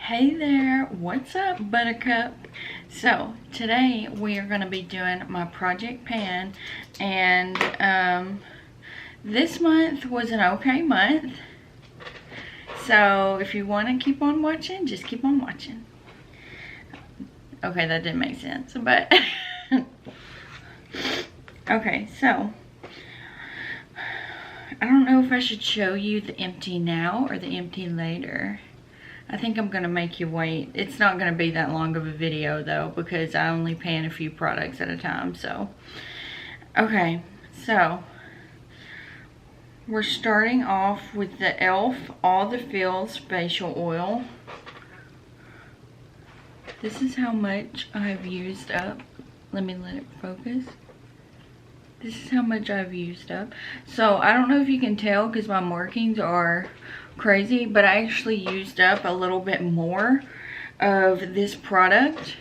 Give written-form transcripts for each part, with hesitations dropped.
Hey there, what's up, Buttercup? So today we are going to be doing my project pan, and this month was an okay month. So if you want to keep on watching, just keep on watching. Okay, that didn't make sense, but okay, so I don't know if I should show you the empty now or the empty later. I think I'm gonna make you wait. It's not gonna be that long of a video though, because I only pan a few products at a time. So okay, so we're starting off with the e.l.f. All the Feels facial oil. This is how much I've used up. Let it focus. This is how much I've used up. So I don't know if you can tell because my markings are crazy, but I actually used up a little bit more of this product.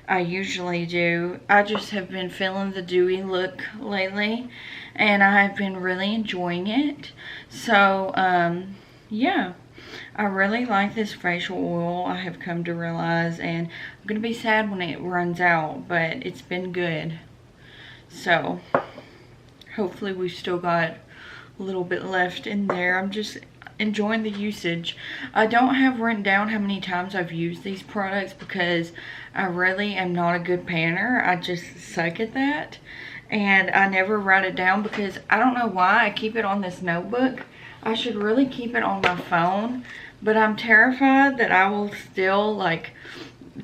I usually do. I just have been feeling the dewy look lately, and I have been really enjoying it. So yeah, I really like this facial oil, I have come to realize, and I'm gonna be sad when it runs out, but it's been good. So hopefully we've still got a little bit left in there. I'm just enjoying the usage. I don't have written down how many times I've used these products because I really am not a good panner. I just suck at that, and I never write it down because I don't know why. I keep it on this notebook. I should really keep it on my phone, but I'm terrified that I will still like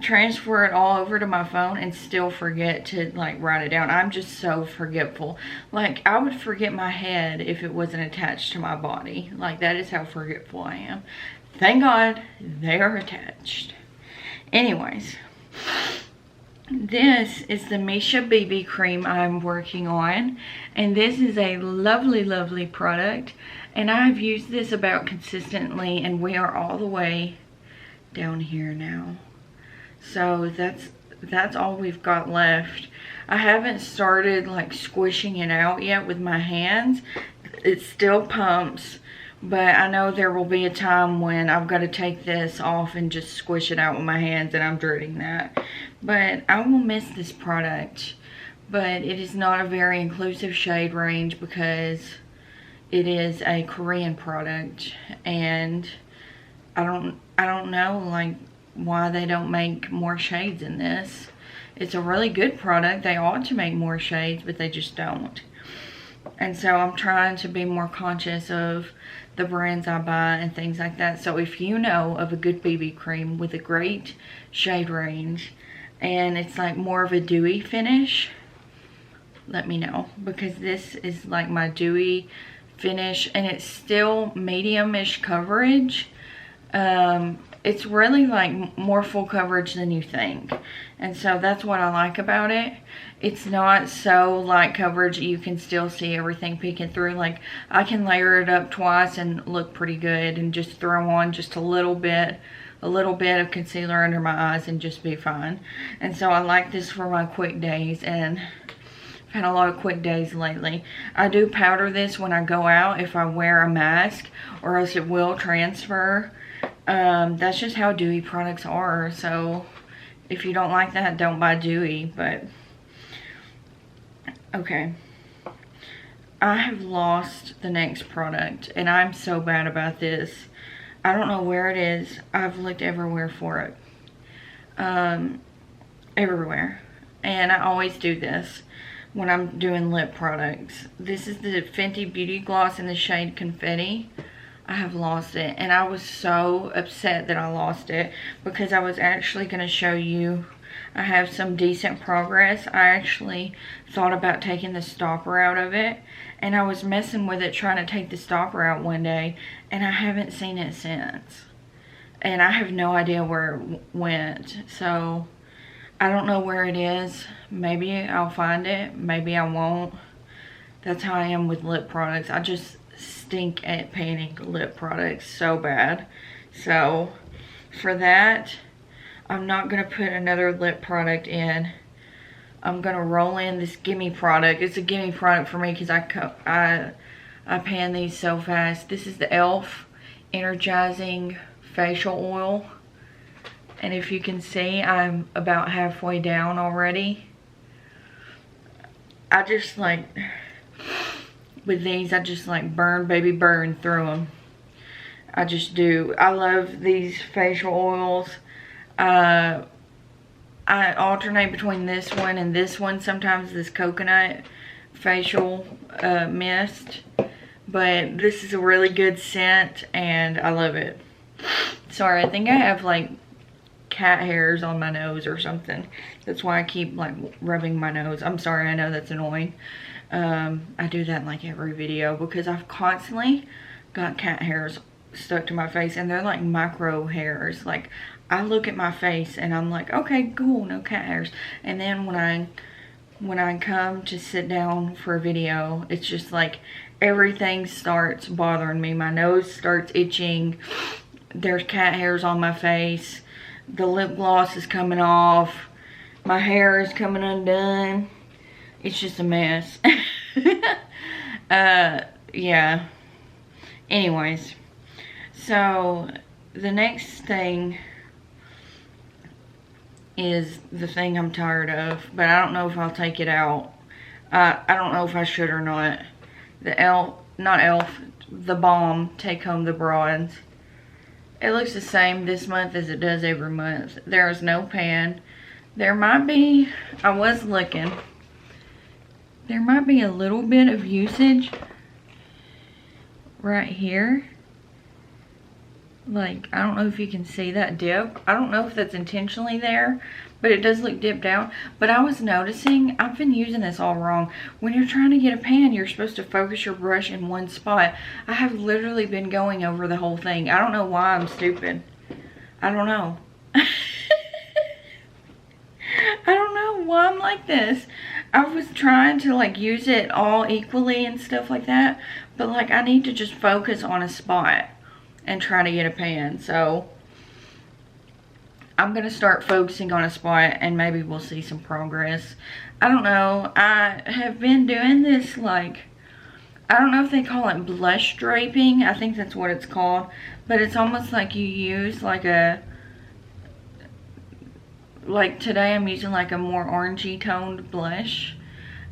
transfer it all over to my phone and still forget to like write it down. I'm just so forgetful. Like I would forget my head if it wasn't attached to my body. Like that is how forgetful I am. Thank God they are attached. Anyways, this is the Misha BB cream I'm working on, and this is a lovely product, and I've used this about consistently, and we are all the way down here now. So that's all we've got left. I haven't started like squishing it out yet with my hands. It still pumps, but I know there will be a time when I've got to take this off and just squish it out with my hands, and I'm dreading that. But I will miss this product. But it is not a very inclusive shade range because it is a Korean product, and I don't know like why they don't make more shades in this. It's a really good product. They ought to make more shades, but they just don't. And so I'm trying to be more conscious of the brands I buy and things like that. So if you know of a good BB cream with a great shade range and it's like more of a dewy finish, let me know, because this is like my dewy finish, and it's still medium-ish coverage. It's really like more full coverage than you think, and so that's what I like about it. It's not so light coverage you can still see everything peeking through. Like I can layer it up twice and look pretty good, and just throw on just a little bit of concealer under my eyes and just be fine. And so I like this for my quick days, and I've had a lot of quick days lately. I do powder this when I go out if I wear a mask, or else it will transfer. That's just how dewy products are. So if you don't like that, don't buy dewy. But okay, I have lost the next product, and I'm so bad about this. I don't know where it is. I've looked everywhere for it, everywhere, and I always do this when I'm doing lip products. This is the Fenty Beauty Gloss in the shade Confetti. I have lost it, and I was so upset that I lost it because I was actually going to show you I have some decent progress. I actually thought about taking the stopper out of it, and I was messing with it trying to take the stopper out one day, and I haven't seen it since, and I have no idea where it went. So I don't know where it is. Maybe I'll find it, maybe I won't. That's how I am with lip products. I just stink at painting lip products so bad. So for that, I'm not gonna put another lip product in. I'm gonna roll in this gimme product. It's a gimme product for me because I pan these so fast. This is the e.l.f. Energizing Facial Oil. And if you can see, I'm about halfway down already. I just like, with these, I just like burn, baby, burn through them. I just do. I love these facial oils. I alternate between this one and this one. Sometimes this coconut facial mist. But this is a really good scent and I love it. Sorry, I think I have like cat hairs on my nose or something. That's why I keep like rubbing my nose. I'm sorry, I know that's annoying. I do that in like every video because I've constantly got cat hairs stuck to my face and they're like micro hairs. Like I look at my face and I'm like, okay, cool, no cat hairs. And then when I come to sit down for a video, it's just like everything starts bothering me. My nose starts itching. There's cat hairs on my face. The lip gloss is coming off. My hair is coming undone. It's just a mess. Yeah. Anyways. So, the next thing is the thing I'm tired of. But I don't know if I'll take it out. I don't know if I should or not. The Balm Take Home the Bronze. It looks the same this month as it does every month. There is no pan. There might be, I was looking, there might be a little bit of usage right here. Like, I don't know if you can see that dip. I don't know if that's intentionally there, but it does look dipped out. But I was noticing, I've been using this all wrong. When you're trying to get a pan, you're supposed to focus your brush in one spot. I have literally been going over the whole thing. I don't know why I'm stupid. I don't know. I don't know why I'm like this. I was trying to like use it all equally and stuff like that. But like I need to just focus on a spot and try to get a pan. So I'm gonna start focusing on a spot and maybe we'll see some progress. I don't know. I have been doing this like, I don't know if they call it blush draping. I think that's what it's called. But it's almost like you use like a, like today I'm using like a more orangey toned blush.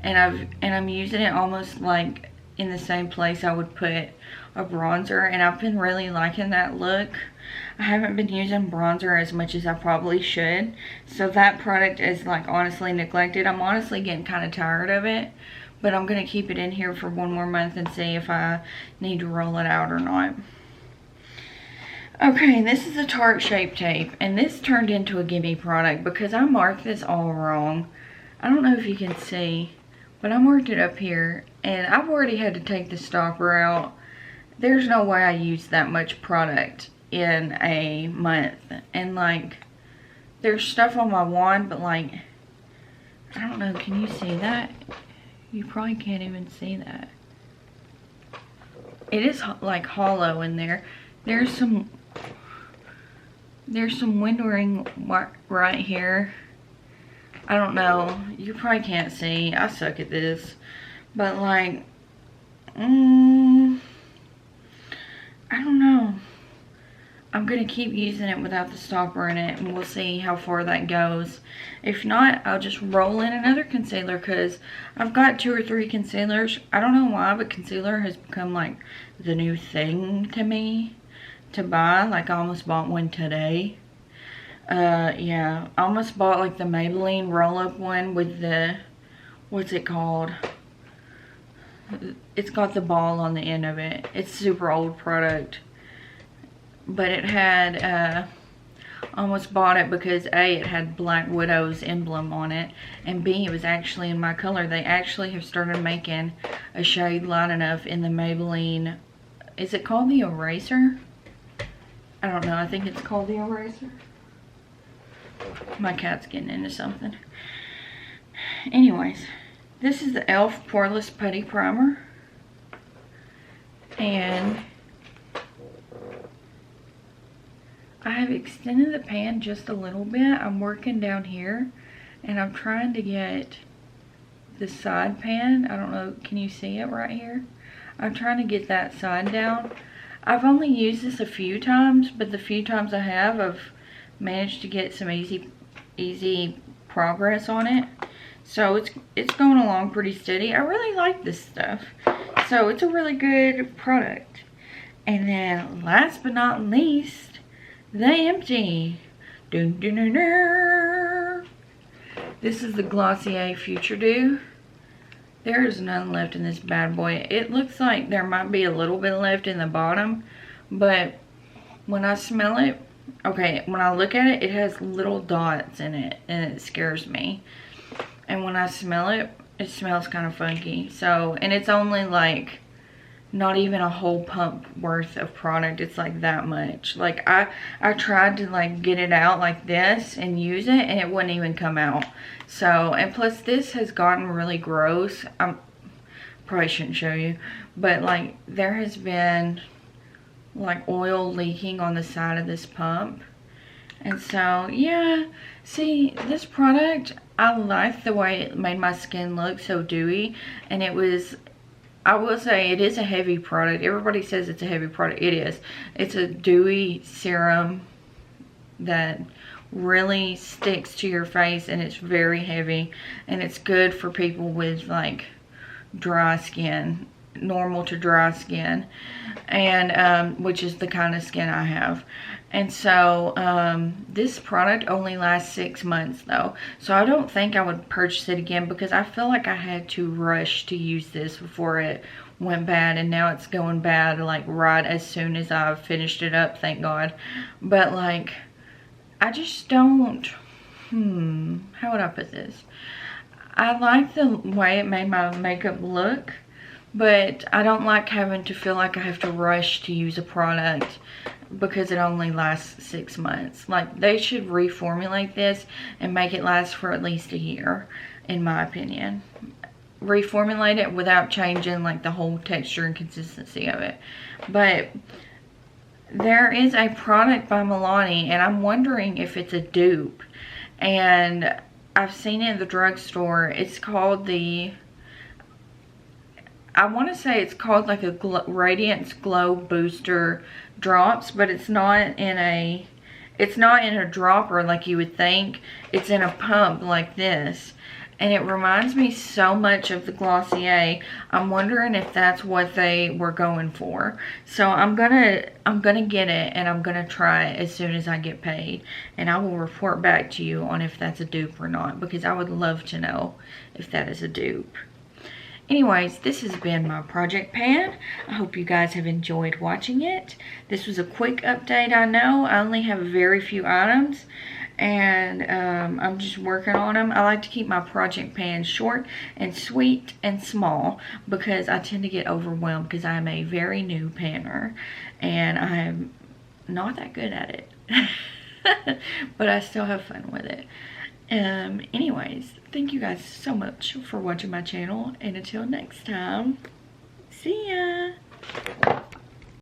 And I'm using it almost like in the same place I would put a bronzer, and I've been really liking that look. I haven't been using bronzer as much as I probably should, so that product is like honestly neglected. I'm honestly getting kind of tired of it, but I'm gonna keep it in here for one more month and see if I need to roll it out or not. Okay, this is a Tart Shape Tape, and this turned into a gimme product because I marked this all wrong. I don't know if you can see, but I marked it up here, and I've already had to take the stopper out. There's no way I use that much product in a month. And like, there's stuff on my wand, but like, I don't know, can you see that? You probably can't even see that. It is like hollow in there. There's some windowing right here. I don't know, you probably can't see. I suck at this. But like, I don't know. I'm going to keep using it without the stopper in it, and we'll see how far that goes. If not, I'll just roll in another concealer because I've got 2 or 3 concealers. I don't know why, but concealer has become like the new thing to me to buy. Like I almost bought one today. Yeah, I almost bought like the Maybelline roll-up one with the, what's it called? It's got the ball on the end of it. It's super old product. But it had, almost bought it because A, it had Black Widow's emblem on it. And B, it was actually in my color. They actually have started making a shade light enough in the Maybelline. Is it called the Eraser? I don't know. I think it's called the Eraser. My cat's getting into something. Anyways. This is the e.l.f. Poreless Putty Primer. And I have extended the pan just a little bit. I'm working down here and I'm trying to get the side pan. I don't know, can you see it right here? I'm trying to get that side down. I've only used this a few times, but the few times I have, I've managed to get some easy progress on it. So it's going along pretty steady. I really like this stuff. So it's a really good product. And then last but not least, the Empty. Dun, dun, dun, dun. This is the Glossier Future Dew. There is none left in this bad boy. It looks like there might be a little bit left in the bottom, but when I smell it, okay, when I look at it, it has little dots in it, and it scares me. And when I smell it, it smells kind of funky. So, and it's only like not even a whole pump worth of product. It's like that much. Like I tried to like get it out like this and use it, and it wouldn't even come out. So, and plus this has gotten really gross. Probably shouldn't show you, but like there has been like oil leaking on the side of this pump. And so yeah, see, this product, I like the way it made my skin look so dewy. And it was, I will say, it is a heavy product. Everybody says it's a heavy product. It is. It's a dewy serum that really sticks to your face, and it's very heavy, and it's good for people with like dry skin, normal to dry skin, and which is the kind of skin I have. And so this product only lasts 6 months though, so I don't think I would purchase it again, because I feel like I had to rush to use this before it went bad, and now it's going bad like right as soon as I've finished it up, thank God. But like, I just don't, how would I put this? I like the way it made my makeup look, but I don't like having to feel like I have to rush to use a product because it only lasts 6 months. Like, they should reformulate this and make it last for at least a year, in my opinion. Reformulate it without changing like the whole texture and consistency of it. But there is a product by Milani, and I'm wondering if it's a dupe. And I've seen it in the drugstore. It's called the, I want to say it's called like a Radiance Glow Booster Drops, but it's not in a, dropper like you would think. It's in a pump like this. And it reminds me so much of the Glossier. I'm wondering if that's what they were going for. So I'm gonna get it, and I'm gonna try it as soon as I get paid. And I will report back to you on if that's a dupe or not, because I would love to know if that is a dupe. Anyways, this has been my project pan. I hope you guys have enjoyed watching it. This was a quick update, I know. I only have very few items, and I'm just working on them. I like to keep my project pans short and sweet and small, because I tend to get overwhelmed because I am a very new panner and I'm not that good at it. But I still have fun with it. Anyways, thank you guys so much for watching my channel, and until next time, see ya.